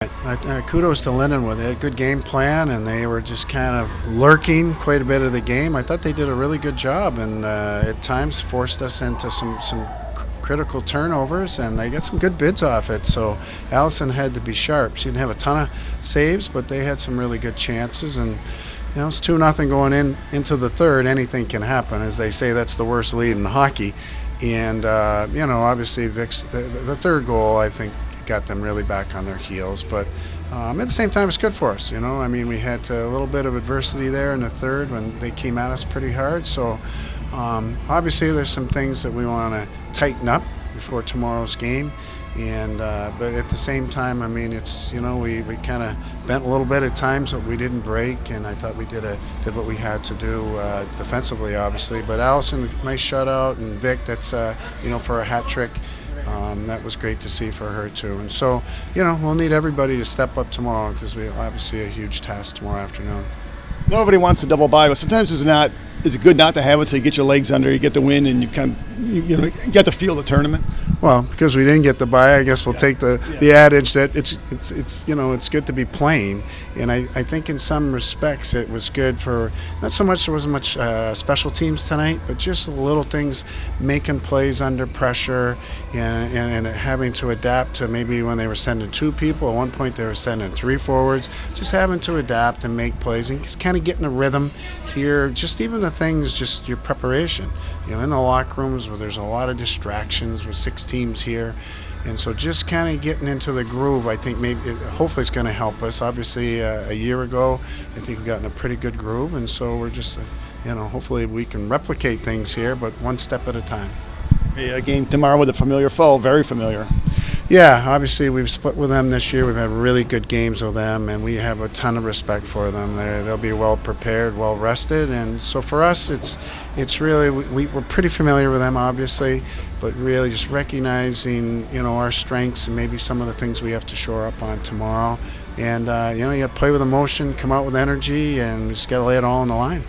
Kudos to Lindenwood. They had a good game plan, and they were just kind of lurking quite a bit of the game. I thought they did a really good job, and at times forced us into some critical turnovers, and they got some good bids off it. So Allison had to be sharp. She didn't have a ton of saves, but they had some really good chances, and it's 2-0 going into the third. Anything can happen. As they say, that's the worst lead in hockey. And obviously Vic's the third goal, I think, got them really back on their heels. But at the same time, it's good for us. I mean, we had a little bit of adversity there in the third when they came at us pretty hard. So obviously, there's some things that we want to tighten up before tomorrow's game. And but at the same time, I mean, it's we kind of bent a little bit at times, but we didn't break, and I thought we did what we had to do defensively, obviously. But Allison, nice shutout, and Vic, that's for a hat trick. That was great to see for her too. And so we'll need everybody to step up tomorrow because we obviously a huge task tomorrow afternoon. Nobody wants to double bye, but sometimes is it good not to have it so you get your legs under, you get the win, and you get to feel the tournament? Well, because we didn't get the bye, I guess we'll take the adage that it's good to be playing, and I think in some respects it was good for not so much there wasn't much special teams tonight, but just the little things, making plays under pressure, and having to adapt to maybe when they were sending 2 people. At one point they were sending 3 forwards, just having to adapt and make plays and just kind of getting a rhythm here. Just even the things, just your preparation. In the locker rooms where there's a lot of distractions with 6 teams here, and so just kind of getting into the groove, I think hopefully it's going to help us. Obviously, a year ago, I think we got in a pretty good groove, and so we're just, hopefully we can replicate things here, but one step at a time. A game tomorrow with a familiar foe, very familiar. Yeah, obviously we've split with them this year. We've had really good games with them, and we have a ton of respect for them. They'll be well prepared, well rested, and so for us, it's really we're pretty familiar with them, obviously, but really just recognizing our strengths and maybe some of the things we have to shore up on tomorrow. And you got to play with emotion, come out with energy, and just got to lay it all on the line.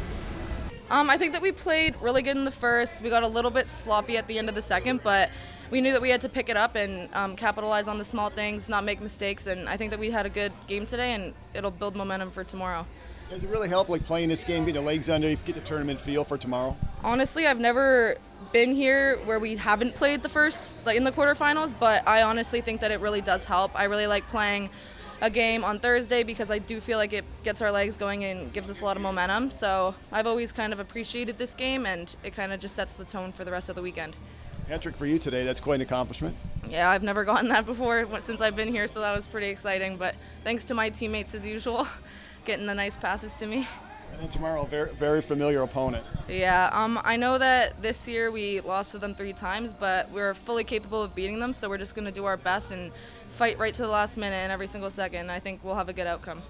I think that we played really good in the first. We got a little bit sloppy at the end of the second, but we knew that we had to pick it up and capitalize on the small things, not make mistakes, and I think that we had a good game today, and it'll build momentum for tomorrow. Does it really help, playing this game, get the legs under, get the tournament feel for tomorrow? Honestly, I've never been here where we haven't played the first, in the quarterfinals, but I honestly think that it really does help. I really like playing a game on Thursday because I do feel like it gets our legs going and gives us a lot of momentum. So I've always kind of appreciated this game, and it kind of just sets the tone for the rest of the weekend. Hat-trick for you today. That's quite an accomplishment. Yeah, I've never gotten that before since I've been here, so that was pretty exciting. But thanks to my teammates as usual, getting the nice passes to me. And then tomorrow, a very, very familiar opponent. Yeah, I know that this year we lost to them 3 times, but we're fully capable of beating them, so we're just going to do our best and fight right to the last minute and every single second. I think we'll have a good outcome.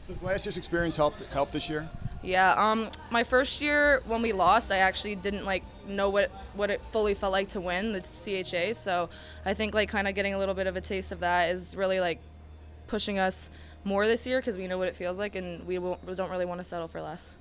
Does last year's experience help this year? Yeah, my first year when we lost, I actually didn't know what it fully felt like to win the CHA, so I think kind of getting a little bit of a taste of that is really pushing us more this year because we know what it feels like, and we don't really want to settle for less.